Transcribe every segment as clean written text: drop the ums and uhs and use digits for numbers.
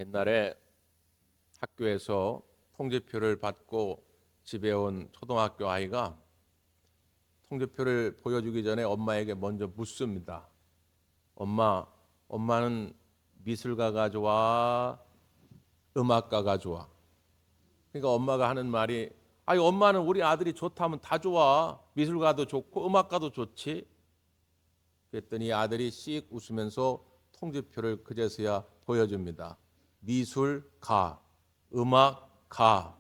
옛날에 학교에서 통지표를 받고 집에 온 초등학교 아이가 통지표를 보여주기 전에 엄마에게 먼저 묻습니다. 엄마는 미술가가 좋아? 음악가가 좋아? 그러니까 엄마가 하는 말이, 아니 엄마는 우리 아들이 좋다면 다 좋아. 미술가도 좋고 음악가도 좋지. 그랬더니 아들이 씩 웃으면서 통지표를 그제서야 보여줍니다. 미술가, 음악가,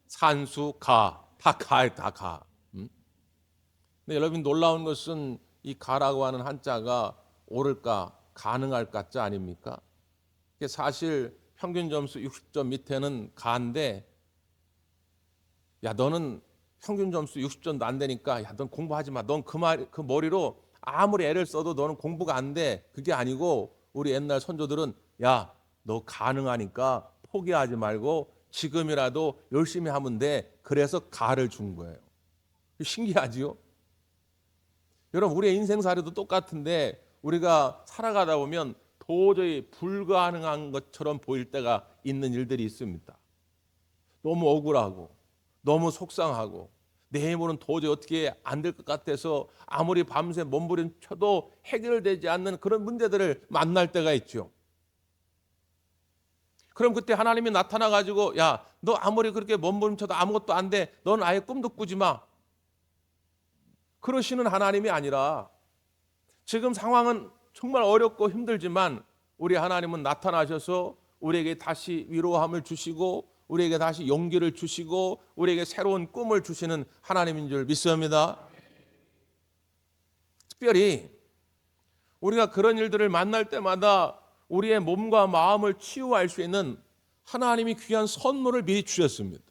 산수가, 다 가에 다 가. 근데 여러분 놀라운 것은 이 가라고 하는 한자가 옳을까, 가능할까 자 아닙니까? 사실 평균 점수 60점 밑에는 가인데, 야 너는 평균 점수 60점도 안 되니까 야 넌 공부하지 마. 넌 그 머리로 아무리 애를 써도 너는 공부가 안 돼. 그게 아니고 우리 옛날 선조들은 야 너 가능하니까 포기하지 말고 지금이라도 열심히 하면 돼. 그래서 가를 준 거예요. 신기하지요? 여러분 우리의 인생사례도 똑같은데 우리가 살아가다 보면 도저히 불가능한 것처럼 보일 때가 있는 일들이 있습니다. 너무 억울하고 너무 속상하고 내 힘으로는 도저히 어떻게 안 될 것 같아서 아무리 밤새 몸부림쳐도 해결되지 않는 그런 문제들을 만날 때가 있죠. 그럼 그때 하나님이 나타나 가지고 야, 너 아무리 그렇게 몸부림쳐도 아무것도 안 돼. 넌 아예 꿈도 꾸지 마. 그러시는 하나님이 아니라 지금 상황은 정말 어렵고 힘들지만 우리 하나님은 나타나셔서 우리에게 다시 위로함을 주시고 우리에게 다시 용기를 주시고 우리에게 새로운 꿈을 주시는 하나님인 줄 믿습니다. 특별히 우리가 그런 일들을 만날 때마다 우리의 몸과 마음을 치유할 수 있는 하나님이 귀한 선물을 미리 주셨습니다.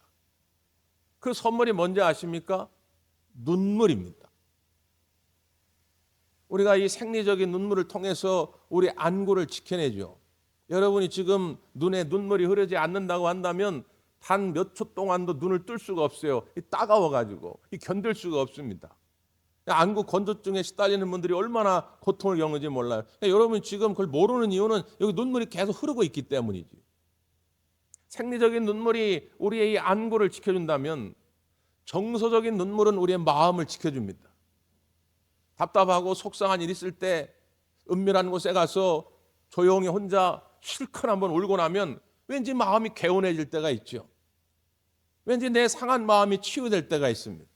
그 선물이 뭔지 아십니까? 눈물입니다. 우리가 이 생리적인 눈물을 통해서 우리 안구를 지켜내죠. 여러분이 지금 눈에 눈물이 흐르지 않는다고 한다면 단 몇 초 동안도 눈을 뜰 수가 없어요. 따가워가지고 견딜 수가 없습니다. 안구 건조증에 시달리는 분들이 얼마나 고통을 겪는지 몰라요. 여러분 지금 그걸 모르는 이유는 여기 눈물이 계속 흐르고 있기 때문이지. 생리적인 눈물이 우리의 이 안구를 지켜준다면 정서적인 눈물은 우리의 마음을 지켜줍니다. 답답하고 속상한 일 있을 때 은밀한 곳에 가서 조용히 혼자 실컷 한번 울고 나면 왠지 마음이 개운해질 때가 있죠. 왠지 내 상한 마음이 치유될 때가 있습니다.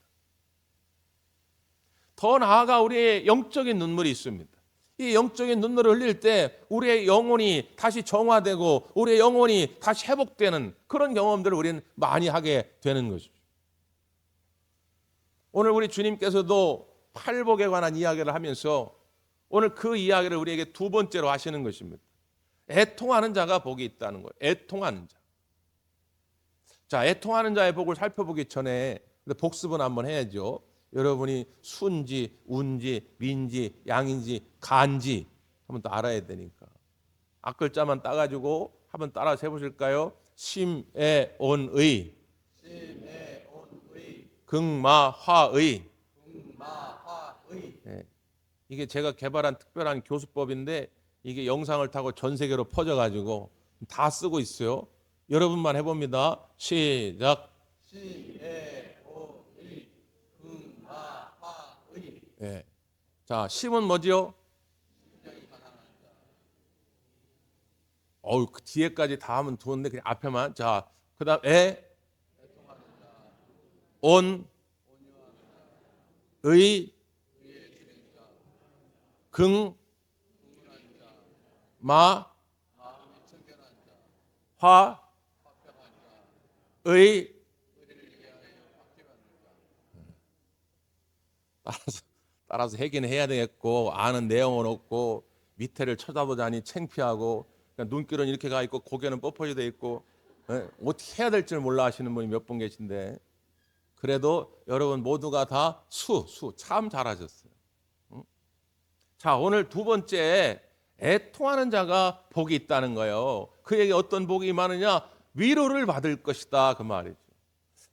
더 나아가 우리의 영적인 눈물이 있습니다. 이 영적인 눈물을 흘릴 때 우리의 영혼이 다시 정화되고 우리의 영혼이 다시 회복되는 그런 경험들을 우리는 많이 하게 되는 것이죠. 오늘 우리 주님께서도 팔복에 관한 이야기를 하면서 오늘 그 이야기를 우리에게 두 번째로 하시는 것입니다. 애통하는 자가 복이 있다는 거예요. 애통하는 자. 자, 애통하는 자의 복을 살펴보기 전에 복습은 한번 해야죠. 여러분이 순지, 운지, 민지, 양인지, 간지 한번 또 알아야 되니까. 앞글자만 따가지고 한번 따라서 해보실까요? 심애온의, 긍마화의. 네. 이게 제가 개발한 특별한 교수법인데 이게 영상을 타고 전 세계로 퍼져가지고 다 쓰고 있어요. 여러분만 해봅니다. 시작. 심애온의, 긍마화의. 네. 자, 심은 뭐지요? 그 뒤에까지 다 하면 좋은데 그냥 앞에만. 자, 그다음 온, 의, 긍, 마, 화, 의. 따라서 하긴 해야 되겠고 아는 내용은 없고 밑에를 쳐다보자니 창피하고 눈길은 이렇게 가 있고 고개는 뻣뻣이 돼 있고 어떻게 해야 될지 몰라 하시는 분이 몇 분 계신데 그래도 여러분 모두가 다 참 잘하셨어요. 자, 오늘 두 번째 애통하는 자가 복이 있다는 거예요. 그에게 어떤 복이 많으냐? 위로를 받을 것이다 그 말이죠.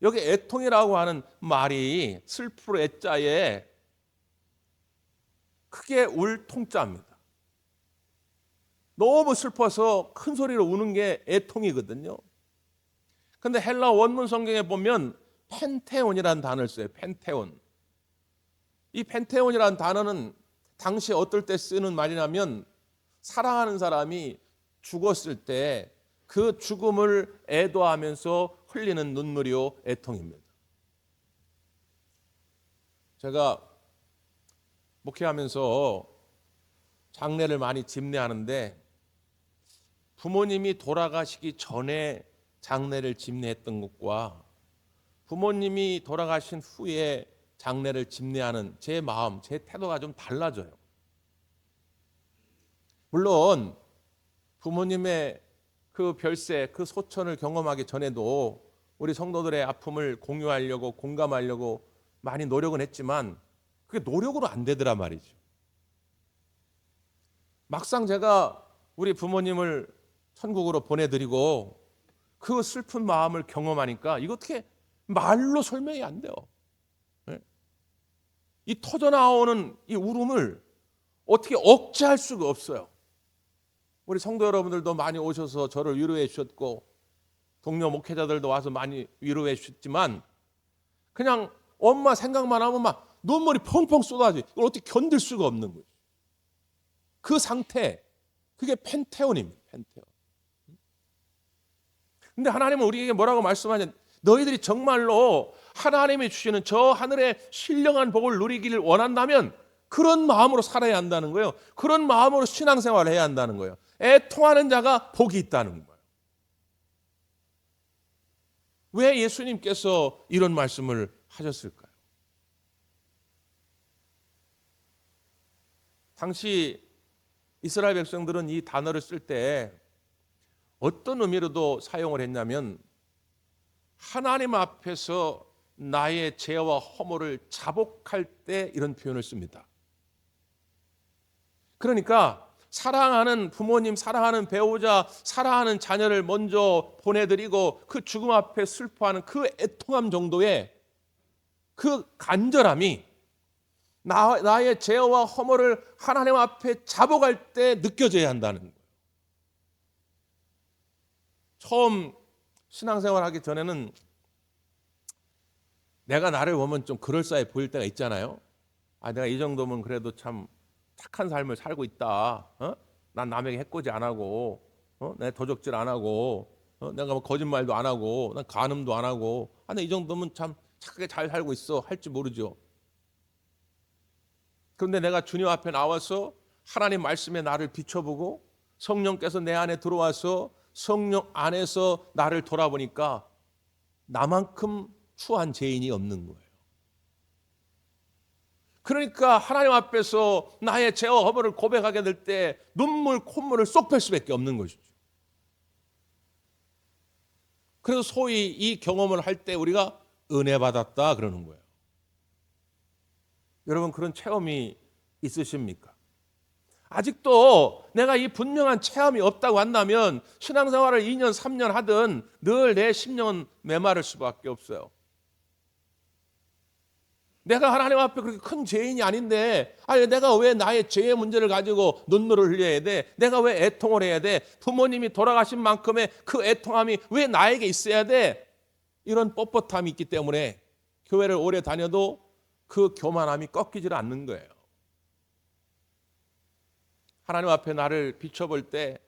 여기 애통이라고 하는 말이 슬프로 애자에 크게 울 통자입니다. 너무 슬퍼서 큰 소리로 우는 게 애통이거든요. 근데 헬라 원문 성경에 보면 펜테온이라는 단어를 써요. 펜테온. 이 펜테온이라는 단어는 당시 어떨 때 쓰는 말이냐면 사랑하는 사람이 죽었을 때 그 죽음을 애도하면서 흘리는 눈물이요 애통입니다. 제가 목회하면서 장례를 많이 집례하는데 부모님이 돌아가시기 전에 장례를 집례했던 것과 부모님이 돌아가신 후에 장례를 집례하는 제 마음, 제 태도가 좀 달라져요. 물론 부모님의 그 별세, 그 소천을 경험하기 전에도 우리 성도들의 아픔을 공유하려고 공감하려고 많이 노력은 했지만 그게 노력으로 안 되더란 말이죠. 막상 제가 우리 부모님을 천국으로 보내드리고 그 슬픈 마음을 경험하니까 이거 어떻게 말로 설명이 안 돼요. 이 터져나오는 이 울음을 어떻게 억제할 수가 없어요. 우리 성도 여러분들도 많이 오셔서 저를 위로해 주셨고 동료 목회자들도 와서 많이 위로해 주셨지만 그냥 엄마 생각만 하면 막 눈물이 펑펑 쏟아져. 이걸 어떻게 견딜 수가 없는 거죠. 그 상태, 그게 펜테온입니다. 펜테온. 근데 하나님은 우리에게 뭐라고 말씀하냐? 너희들이 정말로 하나님이 주시는 저 하늘의 신령한 복을 누리기를 원한다면 그런 마음으로 살아야 한다는 거예요. 그런 마음으로 신앙생활을 해야 한다는 거예요. 애통하는 자가 복이 있다는 거예요. 왜 예수님께서 이런 말씀을 하셨을까요? 당시 이스라엘 백성들은 이 단어를 쓸 때 어떤 의미로도 사용을 했냐면 하나님 앞에서 나의 죄와 허물을 자복할 때 이런 표현을 씁니다. 그러니까 사랑하는 부모님, 사랑하는 배우자, 사랑하는 자녀를 먼저 보내드리고 그 죽음 앞에 슬퍼하는 그 애통함 정도의 그 간절함이 나의 죄와 허물을 하나님 앞에 자복할 때 느껴져야 한다는 거예요. 처음 신앙생활 하기 전에는 내가 나를 보면 좀 그럴싸해 보일 때가 있잖아요. 아, 내가 이 정도면 그래도 참 착한 삶을 살고 있다. 난 남에게 해코지 안 하고, 내가 도적질 안 하고, 내가 뭐 거짓말도 안 하고, 난 간음도 안 하고, 이 정도면 참 착하게 잘 살고 있어 할지 모르죠. 그런데 내가 주님 앞에 나와서 하나님 말씀에 나를 비춰보고 성령께서 내 안에 들어와서 성령 안에서 나를 돌아보니까 나만큼 추한 죄인이 없는 거예요. 그러니까 하나님 앞에서 나의 죄와 허물을 고백하게 될 때 눈물, 콧물을 쏙 뺄 수밖에 없는 것이죠. 그래서 소위 이 경험을 할 때 우리가 은혜 받았다 그러는 거예요. 여러분 그런 체험이 있으십니까? 아직도 내가 이 분명한 체험이 없다고 한다면 신앙생활을 2년, 3년 하든 늘 내 심령은 메마를 수밖에 없어요. 내가 하나님 앞에 그렇게 큰 죄인이 아닌데 내가 왜 나의 죄의 문제를 가지고 눈물을 흘려야 돼? 내가 왜 애통을 해야 돼? 부모님이 돌아가신 만큼의 그 애통함이 왜 나에게 있어야 돼? 이런 뻣뻣함이 있기 때문에 교회를 오래 다녀도 그 교만함이 꺾이질 않는 거예요. 하나님 앞에 나를 비춰볼 때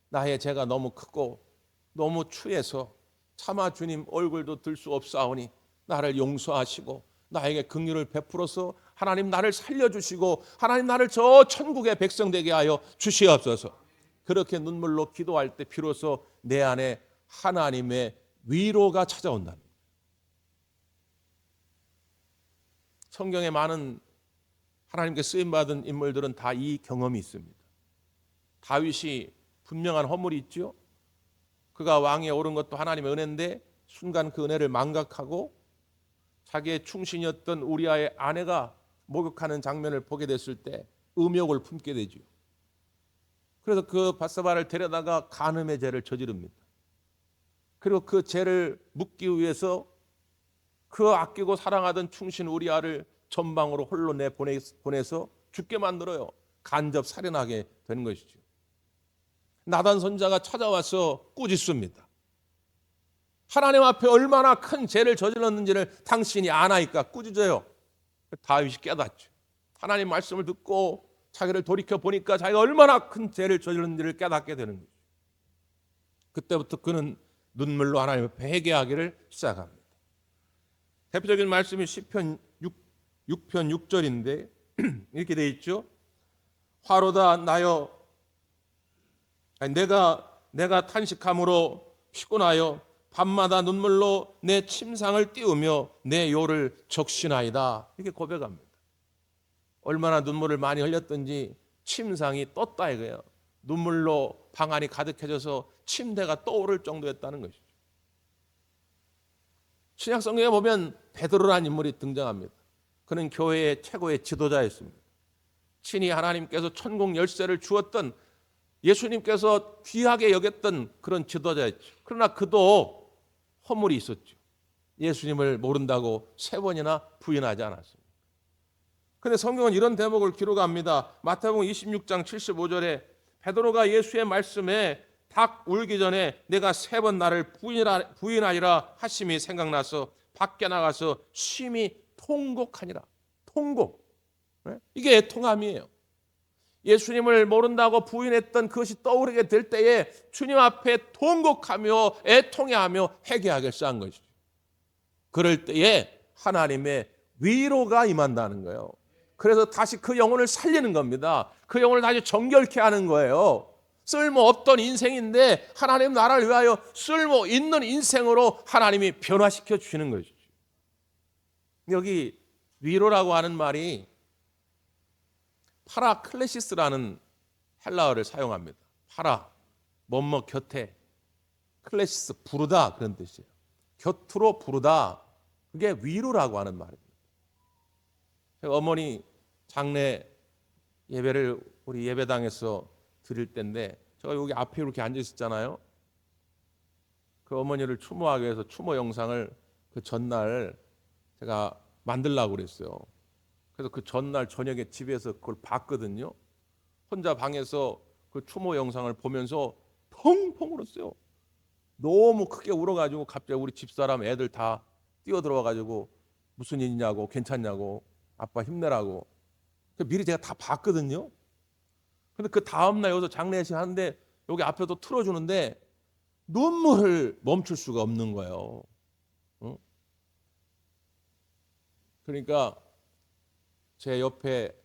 나의 죄가 너무 크고 너무 추해서 차마 주님 얼굴도 들 수 없사오니 나를 용서하시고 나에게 긍휼을 베풀어서 하나님 나를 살려주시고 하나님 나를 저 천국의 백성 되게 하여 주시옵소서. 그렇게 눈물로 기도할 때 비로소 내 안에 하나님의 위로가 찾아온다는 거예요. 성경에 많은 하나님께 쓰임받은 인물들은 다 이 경험이 있습니다. 다윗이 분명한 허물이 있죠. 그가 왕위에 오른 것도 하나님의 은혜인데 순간 그 은혜를 망각하고 자기의 충신이었던 우리아의 아내가 목욕하는 장면을 보게 됐을 때 음욕을 품게 되죠. 그래서 그 밧세바를 데려다가 간음의 죄를 저지릅니다. 그리고 그 죄를 묻기 위해서 그 아끼고 사랑하던 충신 우리아를 전방으로 홀로 내보내서 죽게 만들어요. 간접 살인하게 되는 것이죠. 나단 선자가 찾아와서 꾸짖습니다. 하나님 앞에 얼마나 큰 죄를 저질렀는지를 당신이 아나이까 꾸짖어요. 다윗이 깨닫죠. 하나님 말씀을 듣고 자기를 돌이켜 보니까 자기가 얼마나 큰 죄를 저질렀는지를 깨닫게 되는 거죠. 그때부터 그는 눈물로 하나님 앞에 회개하기를 시작합니다. 대표적인 말씀이 시편 6편 6절인데 이렇게 돼 있죠. 화로다 나여 내가 탄식함으로 피곤하여 밤마다 눈물로 내 침상을 띄우며 내 요를 적시나이다. 이렇게 고백합니다. 얼마나 눈물을 많이 흘렸든지 침상이 떴다 이거예요. 눈물로 방 안이 가득해져서 침대가 떠오를 정도였다는 것이죠. 신약 성경에 보면 베드로라는 인물이 등장합니다. 그는 교회의 최고의 지도자였습니다. 친히 하나님께서 천국 열쇠를 주었던 예수님께서 귀하게 여겼던 그런 지도자였죠. 그러나 그도 허물이 있었죠. 예수님을 모른다고 3번이나 부인하지 않았습니다. 그런데 성경은 이런 대목을 기록합니다. 마태복음 26장 75절에 베드로가 예수의 말씀에 닭 울기 전에 내가 3번 나를 부인하리라 하심이 생각나서 밖에 나가서 심히 통곡하니라. 통곡. 이게 애통함이에요. 예수님을 모른다고 부인했던 그것이 떠오르게 될 때에 주님 앞에 통곡하며 애통해하며 회개하기를 시작한 것이죠. 그럴 때에 하나님의 위로가 임한다는 거예요. 그래서 다시 그 영혼을 살리는 겁니다. 그 영혼을 다시 정결케 하는 거예요. 쓸모없던 인생인데 하나님 나라를 위하여 쓸모 있는 인생으로 하나님이 변화시켜 주시는 것이죠. 여기 위로라고 하는 말이 파라클레시스라는 헬라어를 사용합니다. 파라, 뭐뭐 곁에, 클레시스, 부르다 그런 뜻이에요. 곁으로 부르다, 그게 위로라고 하는 말입니다. 어머니 장례 예배를 우리 예배당에서 드릴 때인데 제가 여기 앞에 이렇게 앉아 있었잖아요. 그 어머니를 추모하기 위해서 추모 영상을 그 전날 제가 만들려고 그랬어요. 그래서 그 전날 저녁에 집에서 그걸 봤거든요. 혼자 방에서 그 추모 영상을 보면서 펑펑 울었어요. 너무 크게 울어가지고 갑자기 우리 집사람 애들 다 뛰어들어와가지고 무슨 일이냐고, 괜찮냐고, 아빠 힘내라고. 미리 제가 다 봤거든요. 근데 그 다음날 여기서 장례식 하는데 여기 앞에도 틀어주는데 눈물을 멈출 수가 없는 거예요. 응? 그러니까 제 옆에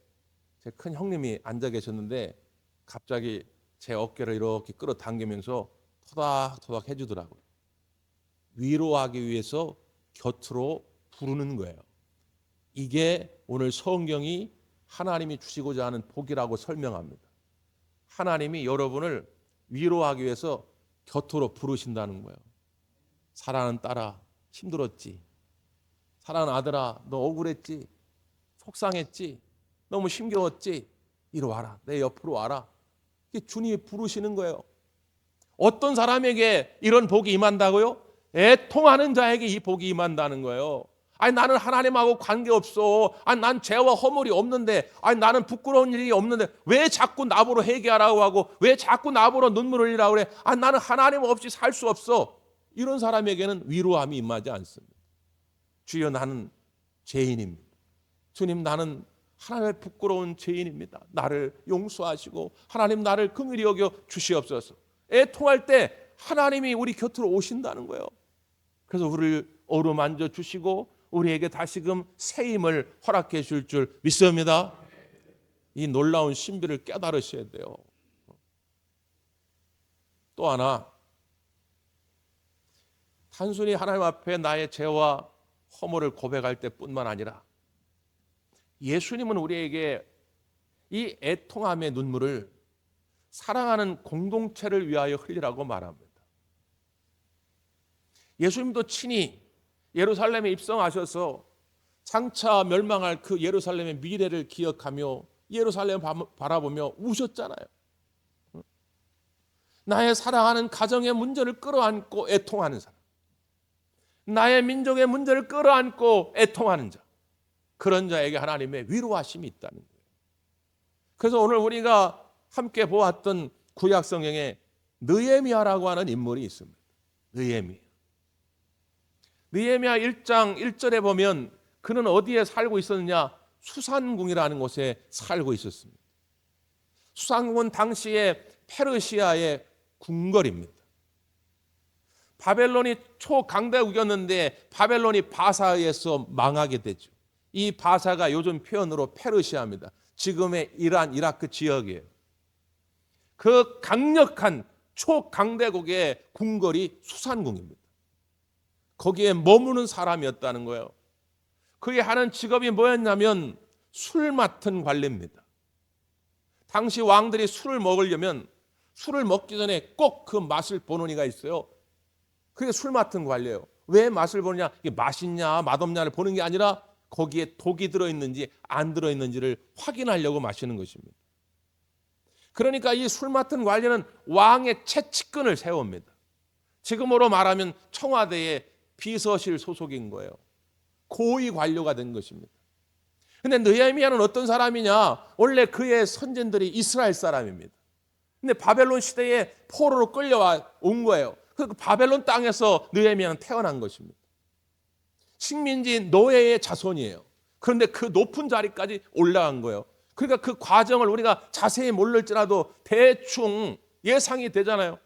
제 큰 형님이 앉아 계셨는데 갑자기 제 어깨를 이렇게 끌어당기면서 토닥토닥 해주더라고요. 위로하기 위해서 곁으로 부르는 거예요. 이게 오늘 성경이 하나님이 주시고자 하는 복이라고 설명합니다. 하나님이 여러분을 위로하기 위해서 곁으로 부르신다는 거예요. 사랑하는 딸아, 힘들었지? 사랑하는 아들아, 너 억울했지? 속상했지? 너무 힘겨웠지? 이리 와라. 내 옆으로 와라. 이게 주님이 부르시는 거예요. 어떤 사람에게 이런 복이 임한다고요? 애통하는 자에게 이 복이 임한다는 거예요. 아니 나는 하나님하고 관계없어. 아니 난 죄와 허물이 없는데, 아니 나는 부끄러운 일이 없는데 왜 자꾸 나보러 회개하라고 하고 왜 자꾸 나보러 눈물 흘리라고 그래? 아니 나는 하나님 없이 살 수 없어. 이런 사람에게는 위로함이 임하지 않습니다. 주여 나는 죄인입니다. 주님 나는 하나님의 부끄러운 죄인입니다. 나를 용서하시고 하나님 나를 긍휼히 여겨 주시옵소서. 애통할 때 하나님이 우리 곁으로 오신다는 거예요. 그래서 우리를 어루만져 주시고 우리에게 다시금 새 힘을 허락해 줄 줄 믿습니다. 이 놀라운 신비를 깨달으셔야 돼요. 또 하나, 단순히 하나님 앞에 나의 죄와 허물을 고백할 때뿐만 아니라 예수님은 우리에게 이 애통함의 눈물을 사랑하는 공동체를 위하여 흘리라고 말합니다. 예수님도 친히 예루살렘에 입성하셔서 장차 멸망할 그 예루살렘의 미래를 기억하며 예루살렘을 바라보며 우셨잖아요. 나의 사랑하는 가정의 문제를 끌어안고 애통하는 사람, 나의 민족의 문제를 끌어안고 애통하는 자, 그런 자에게 하나님의 위로하심이 있다는 거예요. 그래서 오늘 우리가 함께 보았던 구약 성경의 느헤미야라고 하는 인물이 있습니다. 느헤미야 1장 1절에 보면 그는 어디에 살고 있었느냐? 수산궁이라는 곳에 살고 있었습니다. 수산궁은 당시에 페르시아의 궁궐입니다. 바벨론이 초강대국이었는데 바벨론이 바사에 의해서 망하게 되죠. 이 바사가 요즘 표현으로 페르시아입니다. 지금의 이란, 이라크 지역이에요. 그 강력한 초강대국의 궁궐이 수산궁입니다. 거기에 머무는 사람이었다는 거예요. 그의 하는 직업이 뭐였냐면 술 맡은 관리입니다. 당시 왕들이 술을 먹으려면 술을 먹기 전에 꼭 그 맛을 보는 이가 있어요. 그게 술 맡은 관리예요. 왜 맛을 보느냐? 이게 맛있냐 맛없냐를 보는 게 아니라 거기에 독이 들어있는지 안 들어있는지를 확인하려고 마시는 것입니다. 그러니까 이 술 맡은 관리는 왕의 채찍근을 세웁니다. 지금으로 말하면 청와대의 비서실 소속인 거예요. 고위 관료가 된 것입니다. 근데 느헤미야는 어떤 사람이냐? 원래 그의 선진들이 이스라엘 사람입니다. 근데 바벨론 시대에 포로로 끌려와 온 거예요. 그 바벨론 땅에서 느헤미야는 태어난 것입니다. 식민지 노예의 자손이에요. 그런데 그 높은 자리까지 올라간 거예요. 그러니까 그 과정을 우리가 자세히 모를지라도 대충 예상이 되잖아요.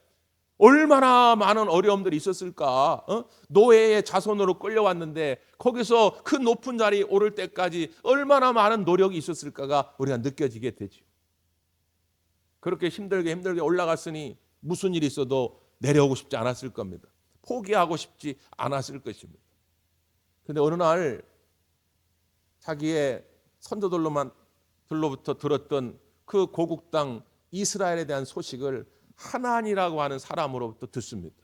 얼마나 많은 어려움들이 있었을까? 노예의 자손으로 끌려왔는데 거기서 그 높은 자리에 오를 때까지 얼마나 많은 노력이 있었을까가 우리가 느껴지게 되죠. 그렇게 힘들게 올라갔으니 무슨 일이 있어도 내려오고 싶지 않았을 겁니다. 포기하고 싶지 않았을 것입니다. 그런데 어느 날 자기의 선조들로부터 들었던 그 고국 땅 이스라엘에 대한 소식을 하나니라고 하는 사람으로부터 듣습니다.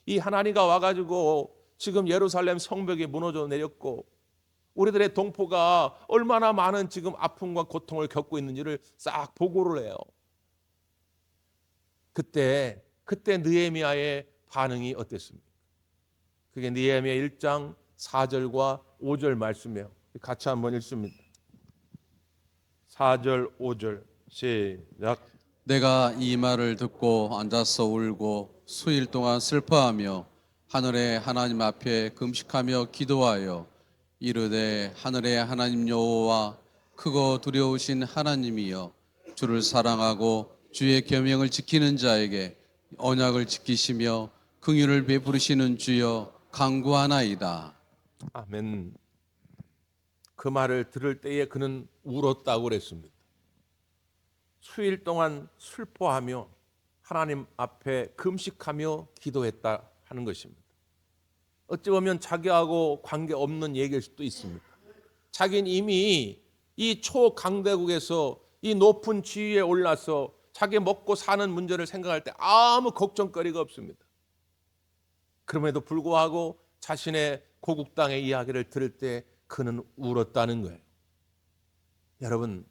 이 하나니가 와가지고 지금 예루살렘 성벽이 무너져 내렸고 우리들의 동포가 얼마나 많은 지금 아픔과 고통을 겪고 있는지를 싹 보고를 해요. 그때 느헤미야의 반응이 어땠습니까? 그게 느헤미야 1장 4절과 5절 말씀이에요. 같이 한번 읽습니다. 4절 5절 시작. 내가 이 말을 듣고 앉아서 울고 수일 동안 슬퍼하며 하늘의 하나님 앞에 금식하며 기도하여 이르되 하늘의 하나님 여호와 크고 두려우신 하나님이여 주를 사랑하고 주의 계명을 지키는 자에게 언약을 지키시며 긍휼을 베푸시는 주여 간구하나이다. 아멘. 그 말을 들을 때에 그는 울었다고 그랬습니다. 수일 동안 슬퍼하며 하나님 앞에 금식하며 기도했다 하는 것입니다. 어찌 보면 자기하고 관계없는 얘기일 수도 있습니다. 자기는 이미 이 초강대국에서 이 높은 지위에 올라서 자기 먹고 사는 문제를 생각할 때 아무 걱정거리가 없습니다. 그럼에도 불구하고 자신의 고국 땅의 이야기를 들을 때 그는 울었다는 거예요. 여러분,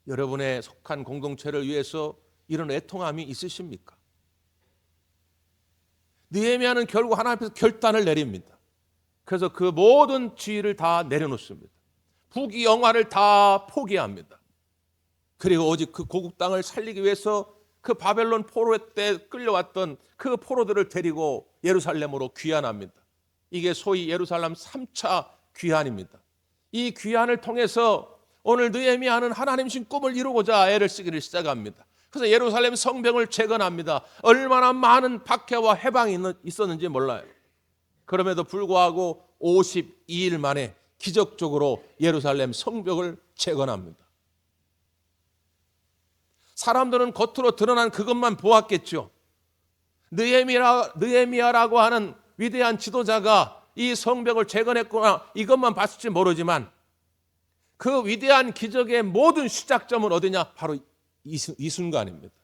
여러분의 속한 공동체를 위해서 이런 애통함이 있으십니까? 느헤미야는 결국 하나님 앞에서 결단을 내립니다. 그래서 그 모든 지위를 다 내려놓습니다. 부귀 영화를 다 포기합니다. 그리고 오직 그 고국 땅을 살리기 위해서 그 바벨론 포로 때 끌려왔던 그 포로들을 데리고 예루살렘으로 귀환합니다. 이게 소위 예루살렘 3차 귀환입니다. 이 귀환을 통해서 오늘 느헤미야는 하나님신 꿈을 이루고자 애를 쓰기를 시작합니다. 그래서 예루살렘 성벽을 재건합니다. 얼마나 많은 박해와 해방이 있었는지 몰라요. 그럼에도 불구하고 52일 만에 기적적으로 예루살렘 성벽을 재건합니다. 사람들은 겉으로 드러난 그것만 보았겠죠. 느헤미야라고 하는 위대한 지도자가 이 성벽을 재건했구나 이것만 봤을지 모르지만 그 위대한 기적의 모든 시작점은 어디냐? 바로 이 순간입니다.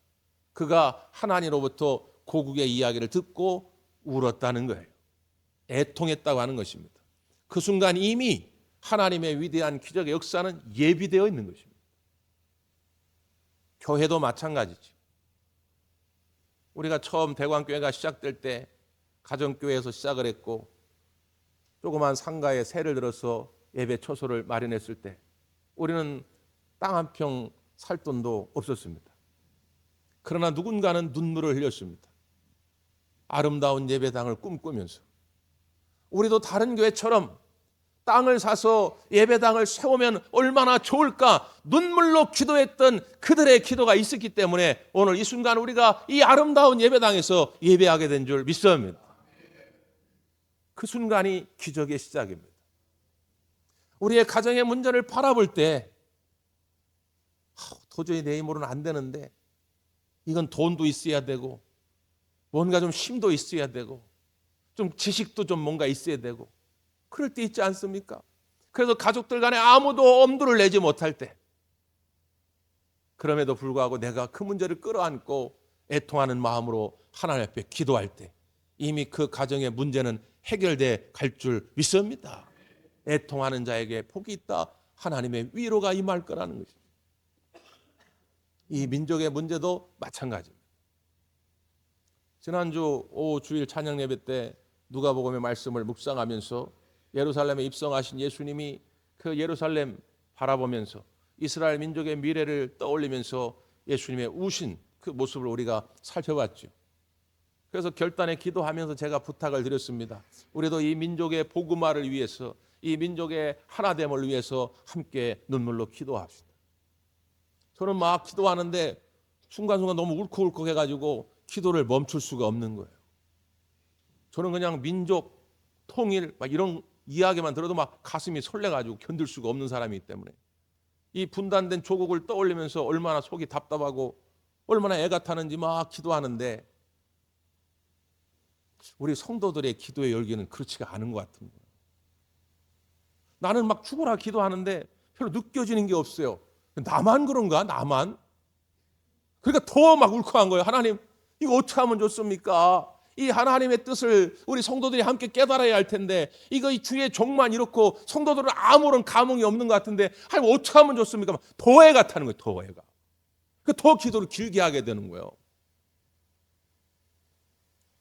그가 하나님으로부터 고국의 이야기를 듣고 울었다는 거예요. 애통했다고 하는 것입니다. 그 순간 이미 하나님의 위대한 기적의 역사는 예비되어 있는 것입니다. 교회도 마찬가지죠. 우리가 처음 대광교회가 시작될 때 가정교회에서 시작을 했고 조그만 상가에 세를 들어서 예배 처소를 마련했을 때 우리는 땅 한 평 살 돈도 없었습니다. 그러나 누군가는 눈물을 흘렸습니다. 아름다운 예배당을 꿈꾸면서 우리도 다른 교회처럼 땅을 사서 예배당을 세우면 얼마나 좋을까 눈물로 기도했던 그들의 기도가 있었기 때문에 오늘 이 순간 우리가 이 아름다운 예배당에서 예배하게 된 줄 믿습니다. 그 순간이 기적의 시작입니다. 우리의 가정의 문제를 바라볼 때 도저히 내 힘으로는 안 되는데 이건 돈도 있어야 되고 뭔가 좀 힘도 있어야 되고 좀 지식도 좀 뭔가 있어야 되고 그럴 때 있지 않습니까? 그래서 가족들 간에 아무도 엄두를 내지 못할 때 그럼에도 불구하고 내가 그 문제를 끌어안고 애통하는 마음으로 하나님 앞에 기도할 때 이미 그 가정의 문제는 해결돼 갈 줄 믿습니다. 애통하는 자에게 복이 있다. 하나님의 위로가 임할 거라는 것입니다. 이 민족의 문제도 마찬가지입니다. 지난주 오후 주일 찬양 예배 때 누가복음의 말씀을 묵상하면서 예루살렘에 입성하신 예수님이 그 예루살렘 바라보면서 이스라엘 민족의 미래를 떠올리면서 예수님의 우신 그 모습을 우리가 살펴봤죠. 그래서 결단에 기도하면서 제가 부탁을 드렸습니다. 우리도 이 민족의 복음화를 위해서 이 민족의 하나됨을 위해서 함께 눈물로 기도합시다. 저는 막 기도하는데 순간순간 너무 울컥울컥 해가지고 기도를 멈출 수가 없는 거예요. 저는 그냥 민족 통일 막 이런 이야기만 들어도 막 가슴이 설레가지고 견딜 수가 없는 사람이기 때문에 이 분단된 조국을 떠올리면서 얼마나 속이 답답하고 얼마나 애가 타는지 막 기도하는데 우리 성도들의 기도의 열기는 그렇지가 않은 것 같은 거예요. 나는 막 죽어라 기도하는데 별로 느껴지는 게 없어요. 나만 그런가? 나만? 그러니까 더 막 울컥한 거예요. 하나님 이거 어떻게 하면 좋습니까? 이 하나님의 뜻을 우리 성도들이 함께 깨달아야 할 텐데 이거 이 주의 종만 이렇고 성도들은 아무런 감흥이 없는 것 같은데 하나님 어떻게 하면 좋습니까? 더 애가 타는 거예요. 더 애가. 더 기도를 길게 하게 되는 거예요.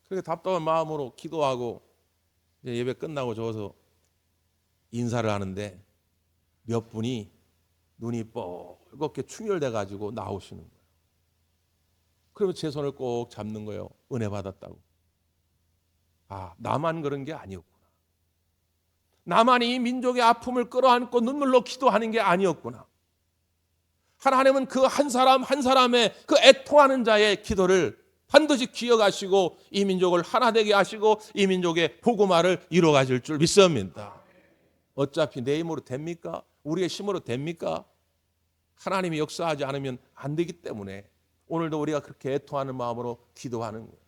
그렇게 답답한 마음으로 기도하고 이제 예배 끝나고 저어서 인사를 하는데 몇 분이 눈이 뻘겋게 충혈돼 가지고 나오시는 거예요. 그러면 제 손을 꼭 잡는 거예요. 은혜 받았다고. 아, 나만 그런 게 아니었구나. 나만 이 민족의 아픔을 끌어안고 눈물로 기도하는 게 아니었구나. 하나님은 그 한 사람 한 사람의 그 애통하는 자의 기도를 반드시 기억하시고 이 민족을 하나 되게 하시고 이 민족의 복음화를 이루어 가실 줄 믿습니다. 어차피 내 힘으로 됩니까? 우리의 힘으로 됩니까? 하나님이 역사하지 않으면 안 되기 때문에 오늘도 우리가 그렇게 애통하는 마음으로 기도하는 거예요.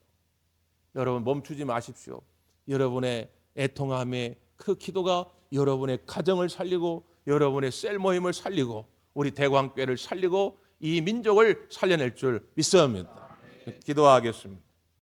여러분 멈추지 마십시오. 여러분의 애통함의 그 기도가 여러분의 가정을 살리고 여러분의 셀 모임을 살리고 우리 대광교회를 살리고 이 민족을 살려낼 줄 믿습니다. 기도하겠습니다.